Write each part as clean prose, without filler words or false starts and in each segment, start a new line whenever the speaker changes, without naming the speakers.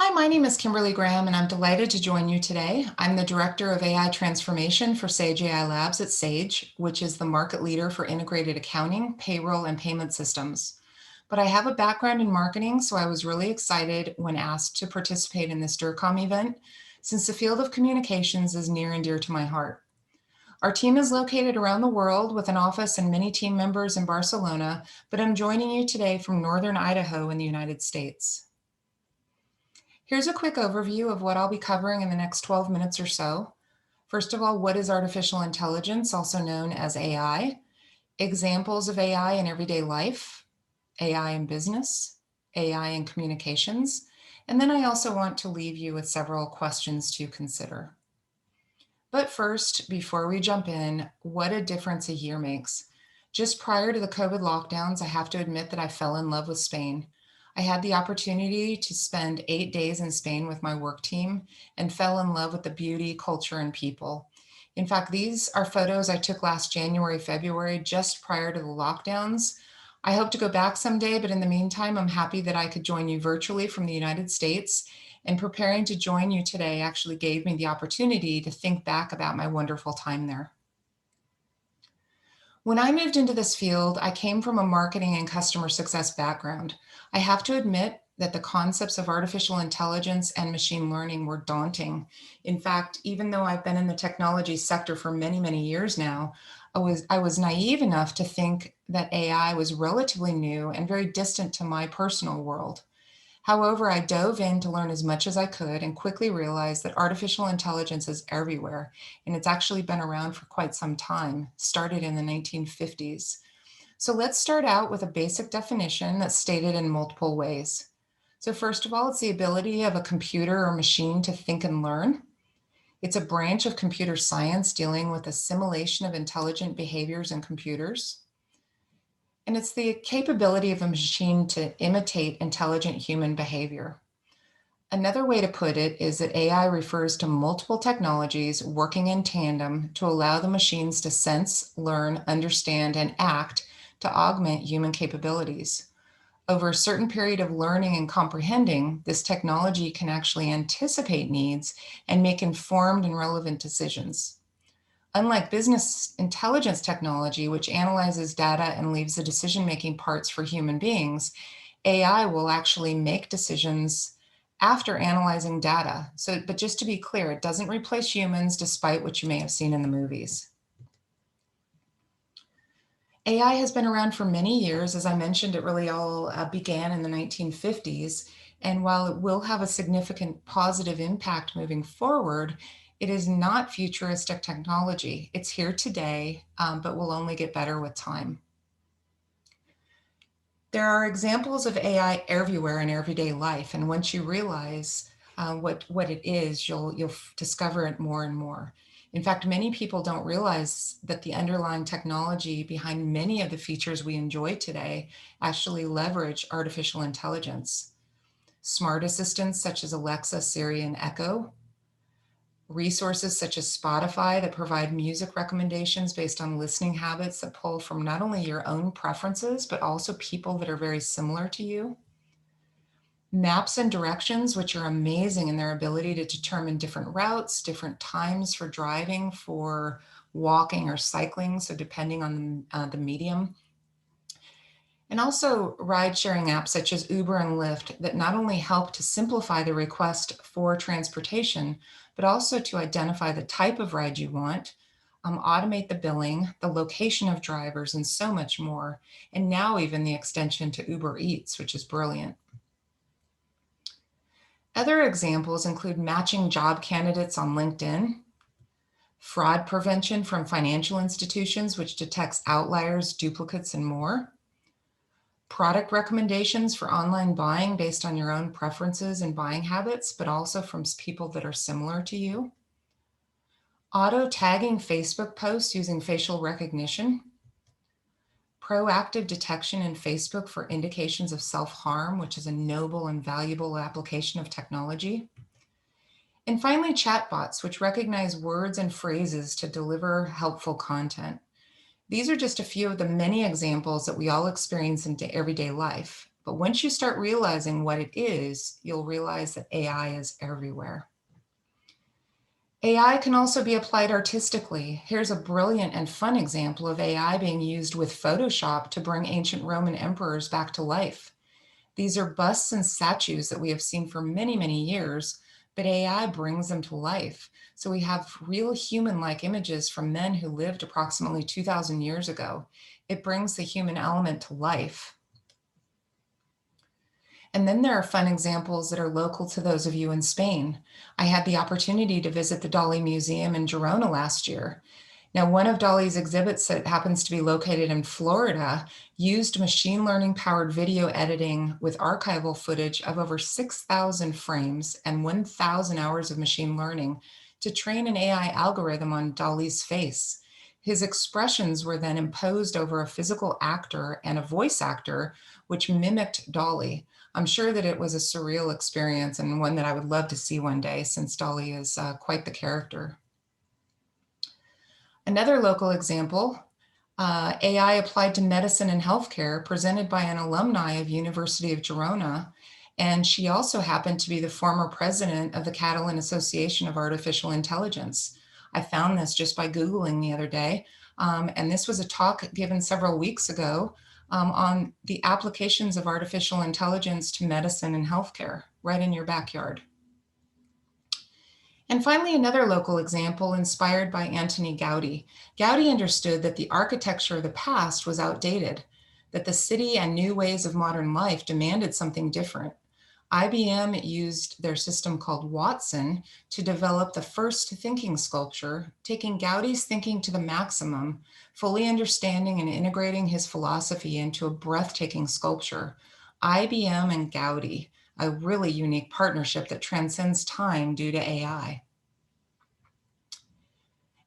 Hi, my name is Kimberly Graham, and I'm delighted to join you today. I'm the Director of AI Transformation for Sage AI Labs at Sage, which is the market leader for integrated accounting, payroll, and payment systems. But I have a background in marketing, so I was really excited when asked to participate in this Dircom event, since the field of communications is near and dear to my heart. Our team is located around the world with an office and many team members in Barcelona, but I'm joining you today from Northern Idaho in the United States. Here's a quick overview of what I'll be covering in the next 12 minutes or so. First of all, what is artificial intelligence, also known as AI? Examples of AI in everyday life, AI in business, AI in communications, and then I also want to leave you with several questions to consider. But first, before we jump in, what a difference a year makes. Just prior to the COVID lockdowns, I have to admit that I fell in love with Spain. I had the opportunity to spend 8 days in Spain with my work team and fell in love with the beauty, culture, and people. In fact, these are photos I took last January, February, just prior to the lockdowns. I hope to go back someday, but in the meantime, I'm happy that I could join you virtually from the United States. And preparing to join you today actually gave me the opportunity to think back about my wonderful time there. When I moved into this field, I came from a marketing and customer success background. I have to admit that the concepts of artificial intelligence and machine learning were daunting. In fact, even though I've been in the technology sector for many, many years now, I was naive enough to think that AI was relatively new and very distant to my personal world. However, I dove in to learn as much as I could and quickly realized that artificial intelligence is everywhere, and it's actually been around for quite some time, started in the 1950s. So let's start out with a basic definition that's stated in multiple ways. So first of all, it's the ability of a computer or machine to think and learn. It's a branch of computer science dealing with assimilation of intelligent behaviors in computers. And it's the capability of a machine to imitate intelligent human behavior. Another way to put it is that AI refers to multiple technologies working in tandem to allow the machines to sense, learn, understand, and act to augment human capabilities. Over a certain period of learning and comprehending, this technology can actually anticipate needs and make informed and relevant decisions. Unlike business intelligence technology, which analyzes data and leaves the decision-making parts for human beings, AI will actually make decisions after analyzing data. But just to be clear, it doesn't replace humans, despite what you may have seen in the movies. AI has been around for many years. As I mentioned, it really all began in the 1950s. And while it will have a significant positive impact moving forward, it is not futuristic technology. It's here today, but will only get better with time. There are examples of AI everywhere in everyday life. And once you realize what it is, you'll discover it more and more. In fact, many people don't realize that the underlying technology behind many of the features we enjoy today actually leverage artificial intelligence. Smart assistants such as Alexa, Siri, and Echo, resources such as Spotify that provide music recommendations based on listening habits that pull from not only your own preferences, but also people that are very similar to you. Maps and directions, which are amazing in their ability to determine different routes, different times for driving, for walking or cycling, so depending on the medium. And also ride-sharing apps such as Uber and Lyft that not only help to simplify the request for transportation, but also to identify the type of ride you want, automate the billing, the location of drivers, and so much more. And now even the extension to Uber Eats, which is brilliant. Other examples include matching job candidates on LinkedIn, fraud prevention from financial institutions, which detects outliers, duplicates, and more, product recommendations for online buying based on your own preferences and buying habits, but also from people that are similar to you, auto tagging Facebook posts using facial recognition, proactive detection in Facebook for indications of self-harm, which is a noble and valuable application of technology. And finally, chatbots, which recognize words and phrases to deliver helpful content. These are just a few of the many examples that we all experience in everyday life. But once you start realizing what it is, you'll realize that AI is everywhere. AI can also be applied artistically. Here's a brilliant and fun example of AI being used with Photoshop to bring ancient Roman emperors back to life. These are busts and statues that we have seen for many, many years, but AI brings them to life. So we have real human-like images from men who lived approximately 2,000 years ago. It brings the human element to life. And then there are fun examples that are local to those of you in Spain. I had the opportunity to visit the Dali Museum in Girona last year. Now, one of Dali's exhibits that happens to be located in Florida used machine learning powered video editing with archival footage of over 6,000 frames and 1,000 hours of machine learning to train an AI algorithm on Dali's face. His expressions were then imposed over a physical actor and a voice actor, which mimicked Dali. I'm sure that it was a surreal experience and one that I would love to see one day, since Dali is quite the character. Another local example, AI applied to medicine and healthcare, presented by an alumni of University of Girona. And she also happened to be the former president of the Catalan Association of Artificial Intelligence. I found this just by Googling the other day. And this was a talk given several weeks ago on the applications of artificial intelligence to medicine and healthcare, right in your backyard. And finally, another local example inspired by Antoni Gaudi. Gaudi understood that the architecture of the past was outdated, that the city and new ways of modern life demanded something different. IBM used their system called Watson to develop the first thinking sculpture, taking Gaudi's thinking to the maximum, fully understanding and integrating his philosophy into a breathtaking sculpture. IBM and Gaudi, a really unique partnership that transcends time due to AI.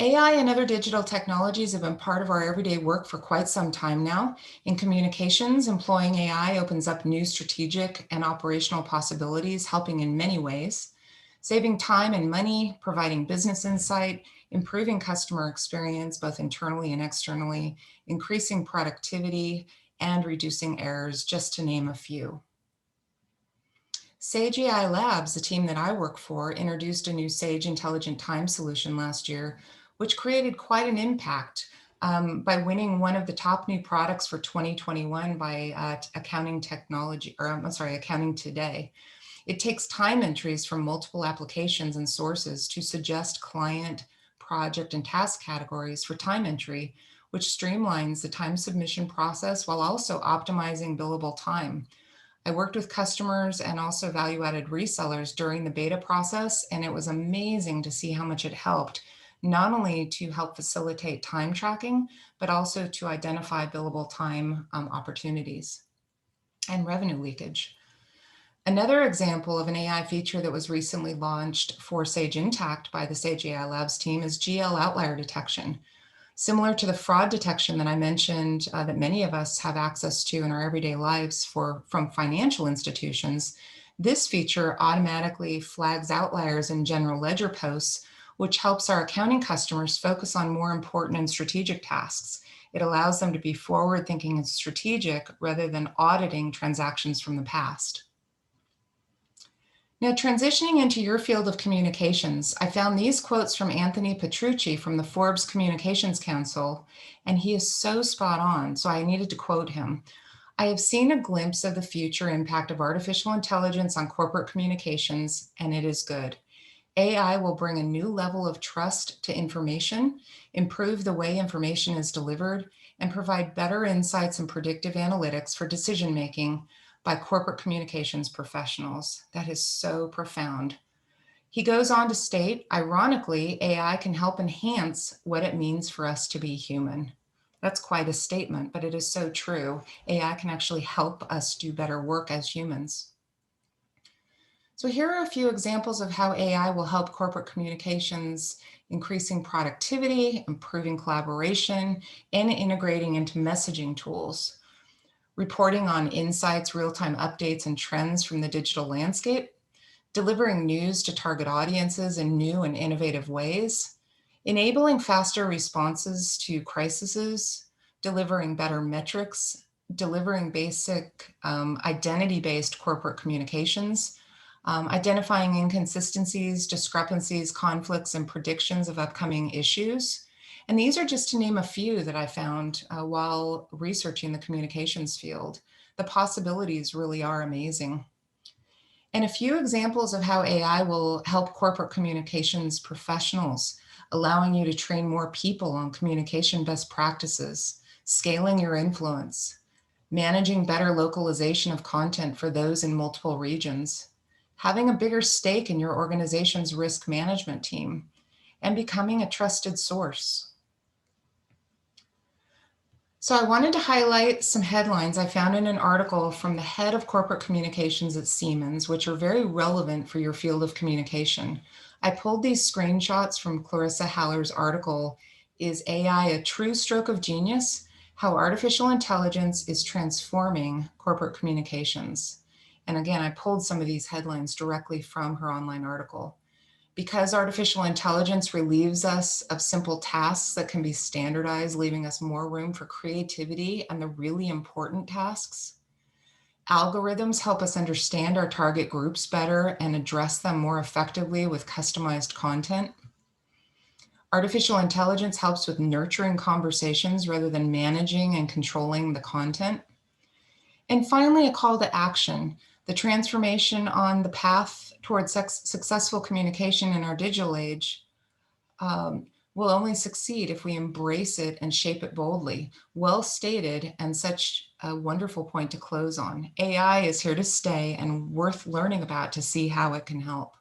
AI and other digital technologies have been part of our everyday work for quite some time now. In communications, employing AI opens up new strategic and operational possibilities, helping in many ways, saving time and money, providing business insight, improving customer experience, both internally and externally, increasing productivity, and reducing errors, just to name a few. Sage AI Labs, the team that I work for, introduced a new Sage Intelligent Time solution last year, which created quite an impact by winning one of the top new products for 2021 by Accounting Today. It takes time entries from multiple applications and sources to suggest client, project, and task categories for time entry, which streamlines the time submission process while also optimizing billable time. I worked with customers and also value-added resellers during the beta process, and it was amazing to see how much it helped, not only to help facilitate time tracking, but also to identify billable time opportunities and revenue leakage. Another example of an AI feature that was recently launched for Sage Intacct by the Sage AI Labs team is GL Outlier Detection. Similar to the fraud detection that I mentioned that many of us have access to in our everyday lives from financial institutions, this feature automatically flags outliers in general ledger posts, which helps our accounting customers focus on more important and strategic tasks. It allows them to be forward-thinking and strategic rather than auditing transactions from the past. Now, transitioning into your field of communications, I found these quotes from Anthony Petrucci from the Forbes Communications Council, and he is so spot on, so I needed to quote him. "I have seen a glimpse of the future impact of artificial intelligence on corporate communications, and it is good. AI will bring a new level of trust to information, improve the way information is delivered, and provide better insights and predictive analytics for decision-making by corporate communications professionals." That is so profound. He goes on to state, ironically, AI can help enhance what it means for us to be human. That's quite a statement, but it is so true. AI can actually help us do better work as humans. So here are a few examples of how AI will help corporate communications, increasing productivity, improving collaboration, and integrating into messaging tools. Reporting on insights, real-time updates, and trends from the digital landscape, delivering news to target audiences in new and innovative ways, enabling faster responses to crises, delivering better metrics, delivering basic identity-based corporate communications, identifying inconsistencies, discrepancies, conflicts, and predictions of upcoming issues. And these are just to name a few that I found while researching the communications field. The possibilities really are amazing. And a few examples of how AI will help corporate communications professionals, allowing you to train more people on communication best practices, scaling your influence, managing better localization of content for those in multiple regions, having a bigger stake in your organization's risk management team, and becoming a trusted source. So I wanted to highlight some headlines I found in an article from the head of corporate communications at Siemens, which are very relevant for your field of communication. I pulled these screenshots from Clarissa Haller's article, "Is AI a True Stroke of Genius? How Artificial Intelligence is Transforming Corporate Communications." And again, I pulled some of these headlines directly from her online article. Because artificial intelligence relieves us of simple tasks that can be standardized, leaving us more room for creativity and the really important tasks. Algorithms help us understand our target groups better and address them more effectively with customized content. Artificial intelligence helps with nurturing conversations rather than managing and controlling the content. And finally, a call to action. The transformation on the path towards successful communication in our digital age will only succeed if we embrace it and shape it boldly. Well stated, and such a wonderful point to close on. AI is here to stay and worth learning about to see how it can help.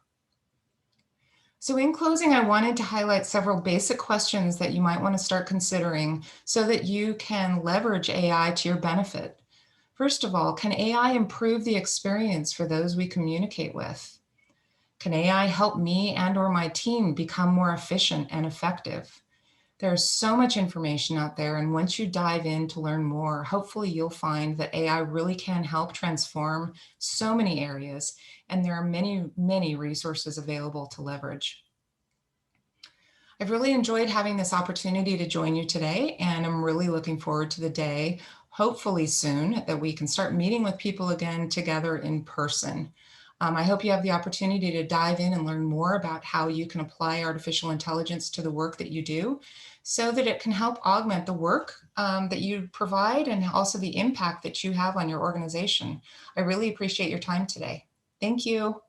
So in closing, I wanted to highlight several basic questions that you might want to start considering so that you can leverage AI to your benefit. First of all, can AI improve the experience for those we communicate with? Can AI help me and/or my team become more efficient and effective? There's so much information out there, and once you dive in to learn more, hopefully you'll find that AI really can help transform so many areas, and there are many, many resources available to leverage. I've really enjoyed having this opportunity to join you today, and I'm really looking forward to the day, hopefully soon, that we can start meeting with people again together in person. I hope you have the opportunity to dive in and learn more about how you can apply artificial intelligence to the work that you do so that it can help augment the work that you provide and also the impact that you have on your organization. I really appreciate your time today. Thank you.